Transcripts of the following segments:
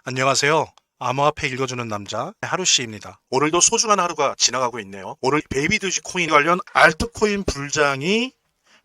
안녕하세요. 암호화폐 읽어주는 남자 하루씨입니다. 오늘도 소중한 하루가 지나가고 있네요. 오늘 베이비 도지코인 관련 알트코인 불장이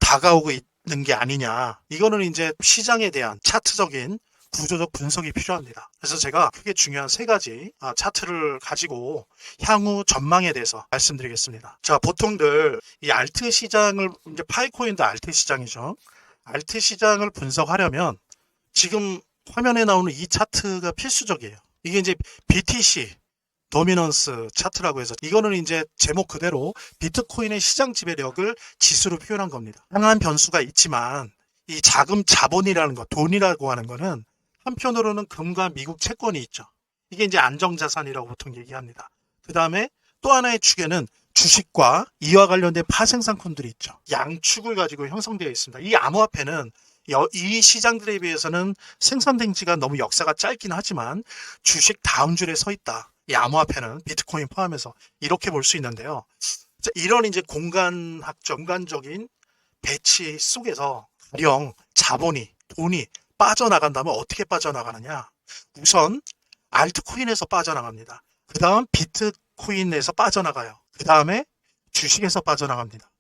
다가오고 있는 게 아니냐. 이거는 이제 시장에 대한 차트적인 구조적 분석이 필요합니다. 그래서 제가 크게 중요한 세 가지 차트를 가지고 향후 전망에 대해서 말씀드리겠습니다. 자, 보통들 이 알트 시장을 이제 파이코인도 알트 시장이죠. 알트 시장을 분석하려면 지금 화면에 나오는 이 차트가 필수적이에요. 이게 이제 BTC 도미넌스 차트라고 해서 이거는 이제 제목 그대로 비트코인의 시장 지배력을 지수로 표현한 겁니다. 다양한 변수가 있지만 이 자금 자본이라는 거, 돈이라고 하는 거는 한편으로는 금과 미국 채권이 있죠. 이게 이제 안정자산이라고 보통 얘기합니다. 그 다음에 또 하나의 축에는 주식과 이와 관련된 파생상품들이 있죠. 양축을 가지고 형성되어 있습니다. 이 암호화폐는 이 시장들에 비해서는 생산된 지가 너무 역사가 짧긴 하지만 주식 다음 줄에 서 있다. 이 암호화폐는 비트코인 포함해서 이렇게 볼 수 있는데요. 이런 이제 공간적인 배치 속에서 가령 자본이, 돈이 빠져나간다면 어떻게 빠져나가느냐. 우선 알트코인에서 빠져나갑니다. 그 다음 비트코인에서 빠져나가요. 그 다음에 주식에서 빠져나갑니다.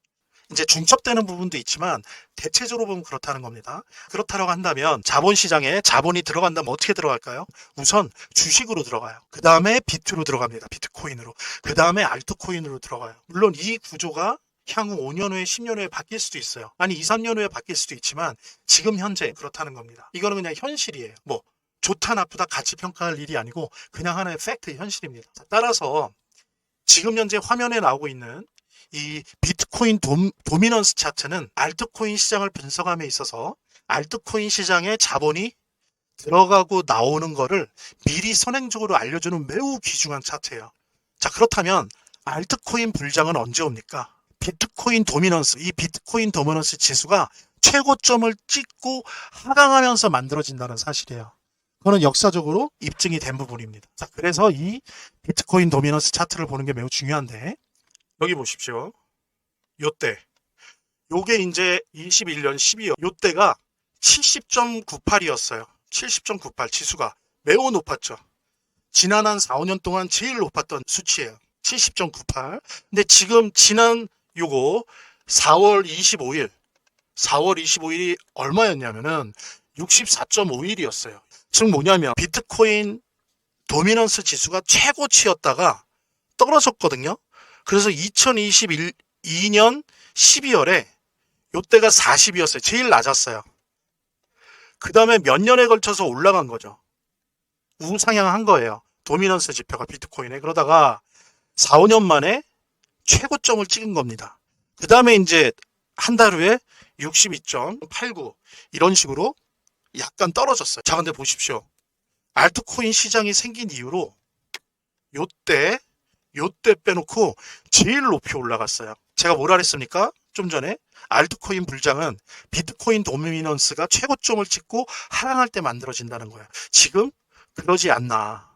이제 중첩되는 부분도 있지만 대체적으로 보면 그렇다는 겁니다. 그렇다고 한다면 자본시장에 자본이 들어간다면 어떻게 들어갈까요? 우선 주식으로 들어가요. 그 다음에 비트로 들어갑니다. 비트코인으로. 그 다음에 알트코인으로 들어가요. 물론 이 구조가 향후 5년 후에 10년 후에 바뀔 수도 있어요. 아니 2, 3년 후에 바뀔 수도 있지만 지금 현재 그렇다는 겁니다. 이거는 그냥 현실이에요. 뭐 좋다 나쁘다 가치 평가할 일이 아니고 그냥 하나의 팩트 현실입니다. 따라서 지금 현재 화면에 나오고 있는 이 비트코인 도미넌스 차트는 알트코인 시장을 분석함에 있어서 알트코인 시장에 자본이 들어가고 나오는 거를 미리 선행적으로 알려주는 매우 귀중한 차트예요. 자, 그렇다면 알트코인 불장은 언제 옵니까? 비트코인 도미넌스, 이 비트코인 도미넌스 지수가 최고점을 찍고 하강하면서 만들어진다는 사실이에요. 그거는 역사적으로 입증이 된 부분입니다. 자, 그래서 이 비트코인 도미넌스 차트를 보는 게 매우 중요한데 여기 보십시오. 요때. 요게 이제 21년 12월. 요때가 70.98이었어요. 70.98 지수가 매우 높았죠. 지난 한 4, 5년 동안 제일 높았던 수치예요. 70.98. 근데 지금 지난 요거 4월 25일. 4월 25일이 얼마였냐면은 64.51이었어요. 즉 뭐냐면 비트코인 도미넌스 지수가 최고치였다가 떨어졌거든요. 그래서 2022년 12월에 요때가 40이었어요. 제일 낮았어요. 그 다음에 몇 년에 걸쳐서 올라간 거죠. 우상향한 거예요. 도미넌스 지표가 비트코인에. 그러다가 4, 5년 만에 최고점을 찍은 겁니다. 그 다음에 이제 한 달 후에 62.89 이런 식으로 약간 떨어졌어요. 자, 근데 보십시오. 알트코인 시장이 생긴 이후로 요때 빼놓고 제일 높이 올라갔어요. 제가 뭐라 그랬습니까? 좀 전에 알트코인 불장은 비트코인 도미넌스가 최고점을 찍고 하락할 때 만들어진다는 거예요. 지금 그러지 않나.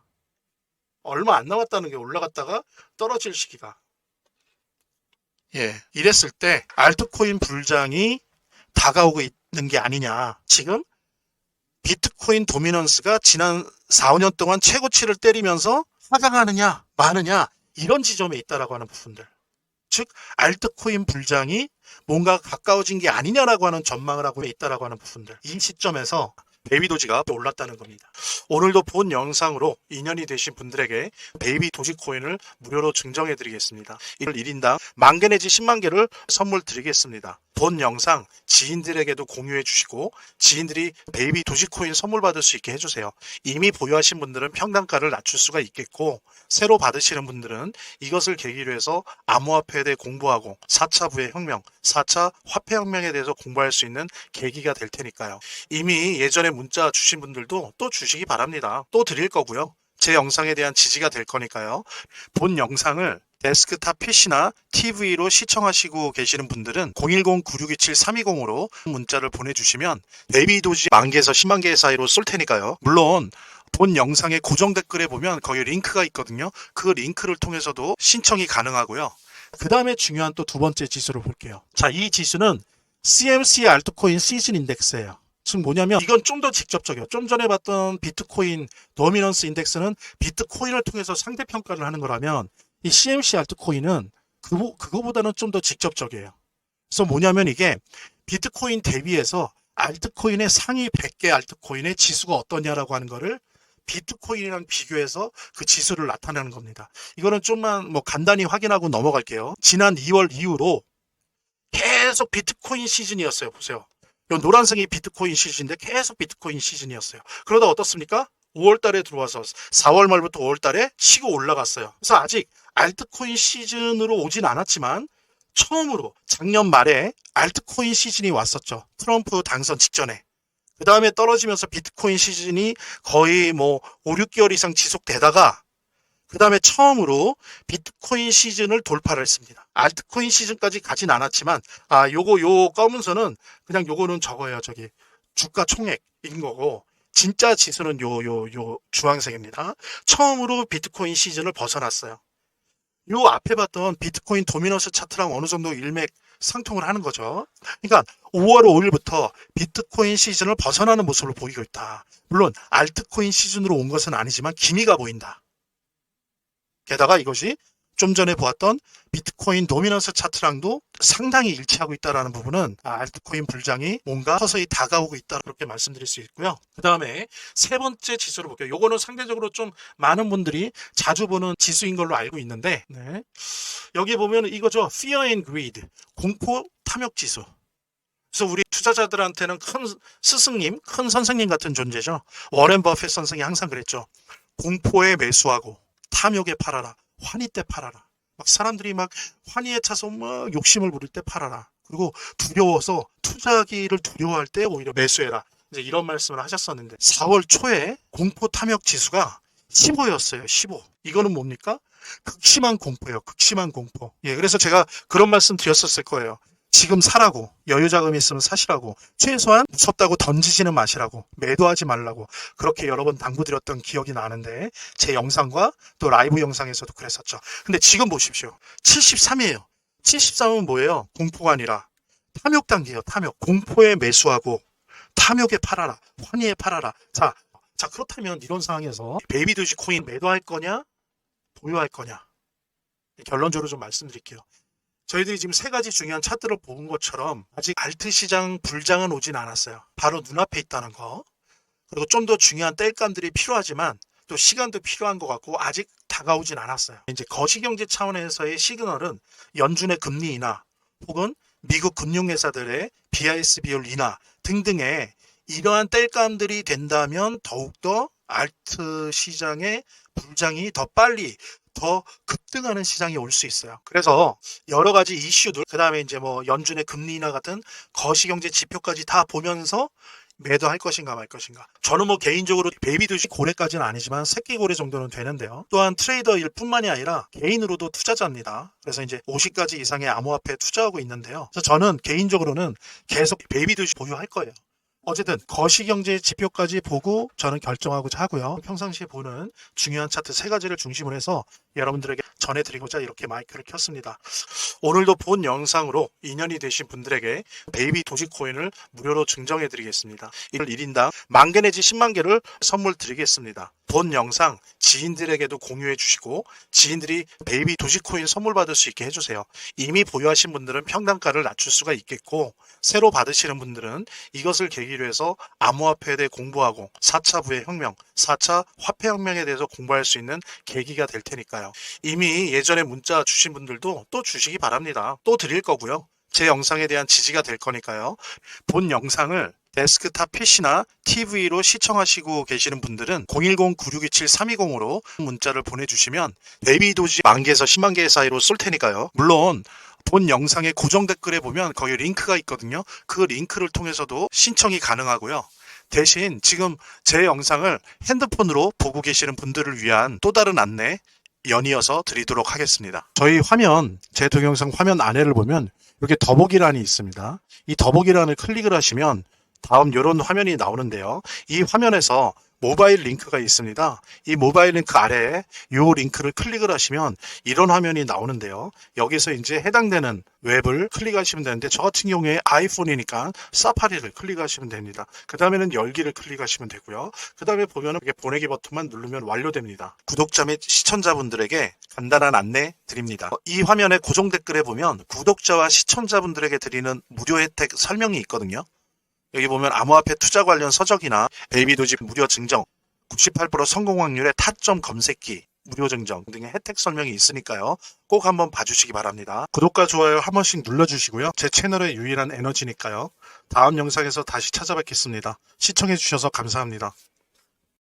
얼마 안 남았다는 게 올라갔다가 떨어질 시기가. 이랬을 때 알트코인 불장이 다가오고 있는 게 아니냐. 지금 비트코인 도미넌스가 지난 4, 5년 동안 최고치를 때리면서 하강하느냐 마느냐 이런 지점에 있다라고 하는 부분들. 즉 알트코인 불장이 뭔가 가까워진 게 아니냐라고 하는 전망을 하고 있다라고 하는 부분들. 이 시점에서 베이비 도지가 올랐다는 겁니다. 오늘도 본 영상으로 인연이 되신 분들에게 베이비 도지코인을 무료로 증정해 드리겠습니다. 이를 1인당 10,000개 내지 10만 개를 선물 드리겠습니다. 본 영상 지인들에게도 공유해 주시고 지인들이 베이비 도지코인 선물 받을 수 있게 해주세요. 이미 보유하신 분들은 평단가를 낮출 수가 있겠고 새로 받으시는 분들은 이것을 계기로 해서 암호화폐에 대해 공부하고 4차 부의 혁명, 4차 화폐혁명에 대해서 공부할 수 있는 계기가 될 테니까요. 이미 예전에 문자 주신 분들도 또 주시기 바랍니다. 또 드릴 거고요. 제 영상에 대한 지지가 될 거니까요. 본 영상을 데스크탑 PC나 TV로 시청하시고 계시는 분들은 010-9627-320으로 문자를 보내주시면 베이비 도지 10,000개에서 10만 개 사이로 쏠 테니까요. 물론 본 영상의 고정 댓글에 보면 거기 링크가 있거든요. 그 링크를 통해서도 신청이 가능하고요. 그 다음에 중요한 또 두 번째 지수를 볼게요. 자, 이 지수는 CMC 알트코인 시즌 인덱스예요. 즉 뭐냐면 이건 좀 더 직접적이에요. 좀 전에 봤던 비트코인 도미넌스 인덱스는 비트코인을 통해서 상대 평가를 하는 거라면 이 CMC 알트코인은 그거보다는 좀 더 직접적이에요. 그래서 뭐냐면 이게 비트코인 대비해서 알트코인의 상위 100개 알트코인의 지수가 어떠냐라고 하는 거를 비트코인이랑 비교해서 그 지수를 나타내는 겁니다. 이거는 좀만 뭐 간단히 확인하고 넘어갈게요. 지난 2월 이후로 계속 비트코인 시즌이었어요. 보세요. 이 노란색이 비트코인 시즌인데 계속 비트코인 시즌이었어요. 그러다 어떻습니까? 5월 달에 들어와서 4월 말부터 5월 달에 치고 올라갔어요. 그래서 아직 알트코인 시즌으로 오진 않았지만 처음으로 작년 말에 알트코인 시즌이 왔었죠. 트럼프 당선 직전에. 그 다음에 떨어지면서 비트코인 시즌이 거의 뭐 5, 6개월 이상 지속되다가 그 다음에 처음으로 비트코인 시즌을 돌파를 했습니다. 알트코인 시즌까지 가진 않았지만 요 검은선은 그냥 요거는 저거예요. 저기 주가 총액인 거고 진짜 지수는 요 주황색입니다. 처음으로 비트코인 시즌을 벗어났어요. 요 앞에 봤던 비트코인 도미넌스 차트랑 어느 정도 일맥상통을 하는 거죠. 그러니까 5월 5일부터 비트코인 시즌을 벗어나는 모습을 보이고 있다. 물론 알트코인 시즌으로 온 것은 아니지만 기미가 보인다. 게다가 이것이 좀 전에 보았던 비트코인 도미넌스 차트랑도 상당히 일치하고 있다는 부분은 알트코인 불장이 뭔가 서서히 다가오고 있다 그렇게 말씀드릴 수 있고요. 그 다음에 세 번째 지수를 볼게요. 요거는 상대적으로 좀 많은 분들이 자주 보는 지수인 걸로 알고 있는데 여기 보면 이거죠. Fear and Greed, 공포 탐욕 지수. 그래서 우리 투자자들한테는 큰 스승님, 큰 선생님 같은 존재죠. 워렌 버핏 선생이 항상 그랬죠. 공포에 매수하고 탐욕에 팔아라. 환희 때 팔아라. 막 사람들이 막 환희에 차서 막 욕심을 부릴 때 팔아라. 그리고 두려워서 투자하기를 두려워할 때 오히려 매수해라. 이제 이런 말씀을 하셨었는데 4월 초에 공포 탐욕 지수가 15였어요. 15. 이거는 뭡니까? 극심한 공포예요. 극심한 공포. 예, 그래서 제가 그런 말씀 드렸었을 거예요. 지금 사라고, 여유 자금이 있으면 사시라고, 최소한 무섭다고 던지지는 마시라고, 매도하지 말라고 그렇게 여러 번 당부드렸던 기억이 나는데 제 영상과 또 라이브 영상에서도 그랬었죠. 근데 지금 보십시오. 73이에요. 73은 뭐예요? 공포가 아니라 탐욕 단계예요. 탐욕. 공포에 매수하고 탐욕에 팔아라. 환희에 팔아라. 자 그렇다면 이런 상황에서 베이비 도지 코인 매도할 거냐? 보유할 거냐? 결론적으로 좀 말씀드릴게요. 저희들이 지금 세 가지 중요한 차트를 본 것처럼 아직 알트 시장 불장은 오진 않았어요. 바로 눈앞에 있다는 거. 그리고 좀 더 중요한 땔감들이 필요하지만 또 시간도 필요한 것 같고 아직 다가오진 않았어요. 이제 거시경제 차원에서의 시그널은 연준의 금리 인하 혹은 미국 금융회사들의 BIS 비율 인하 등등의 이러한 땔감들이 된다면 더욱더 알트 시장의 불장이 더 빨리 더 급등하는 시장이 올 수 있어요. 그래서 여러 가지 이슈들, 그 다음에 이제 뭐 연준의 금리 인하 같은 거시경제 지표까지 다 보면서 매도할 것인가 말 것인가. 저는 뭐 개인적으로 베이비 도시 고래까지는 아니지만 새끼 고래 정도는 되는데요. 또한 트레이더일 뿐만이 아니라 개인으로도 투자자입니다. 그래서 이제 50가지 이상의 암호화폐에 투자하고 있는데요. 그래서 저는 개인적으로는 계속 베이비 도시 보유할 거예요. 어쨌든 거시경제 지표까지 보고 저는 결정하고자 하고요. 평상시에 보는 중요한 차트 세 가지를 중심으로 해서 여러분들에게 전해드리고자 이렇게 마이크를 켰습니다. 오늘도 본 영상으로 인연이 되신 분들에게 베이비 도지코인을 무료로 증정해드리겠습니다. 1인당 10,000개 내지 10만 개를 선물 드리겠습니다. 본 영상 지인들에게도 공유해 주시고 지인들이 베이비 도지코인 선물 받을 수 있게 해주세요. 이미 보유하신 분들은 평단가를 낮출 수가 있겠고 새로 받으시는 분들은 이것을 계기로 해서 암호화폐에 대해 공부하고 4차 부의 혁명, 4차 화폐혁명에 대해서 공부할 수 있는 계기가 될 테니까요. 이미 예전에 문자 주신 분들도 또 주시기 바랍니다. 또 드릴 거고요. 제 영상에 대한 지지가 될 거니까요. 본 영상을 데스크탑 PC나 TV로 시청하시고 계시는 분들은 010-9627-320으로 문자를 보내주시면 베이비 도지 10,000개에서 10만 개 사이로 쏠 테니까요. 물론 본 영상의 고정 댓글에 보면 거기 링크가 있거든요. 그 링크를 통해서도 신청이 가능하고요. 대신 지금 제 영상을 핸드폰으로 보고 계시는 분들을 위한 또 다른 안내 연이어서 드리도록 하겠습니다. 저희 화면, 제 동영상 화면 안에를 보면 이렇게 더보기란이 있습니다. 이 더보기란을 클릭을 하시면 다음 이런 화면이 나오는데요. 이 화면에서 모바일 링크가 있습니다. 이 모바일 링크 아래에 이 링크를 클릭을 하시면 이런 화면이 나오는데요. 여기서 이제 해당되는 웹을 클릭하시면 되는데 저 같은 경우에 아이폰이니까 사파리를 클릭하시면 됩니다. 그 다음에는 열기를 클릭하시면 되고요. 그 다음에 보면은 이렇게 보내기 버튼만 누르면 완료됩니다. 구독자 및 시청자분들에게 간단한 안내 드립니다. 이 화면의 고정 댓글에 보면 구독자와 시청자분들에게 드리는 무료 혜택 설명이 있거든요. 여기 보면 암호화폐 투자 관련 서적이나 베이비도지 무료 증정, 98% 성공 확률의 타점 검색기, 무료 증정 등의 혜택 설명이 있으니까요. 꼭 한번 봐주시기 바랍니다. 구독과 좋아요 한 번씩 눌러주시고요. 제 채널의 유일한 에너지니까요. 다음 영상에서 다시 찾아뵙겠습니다. 시청해주셔서 감사합니다.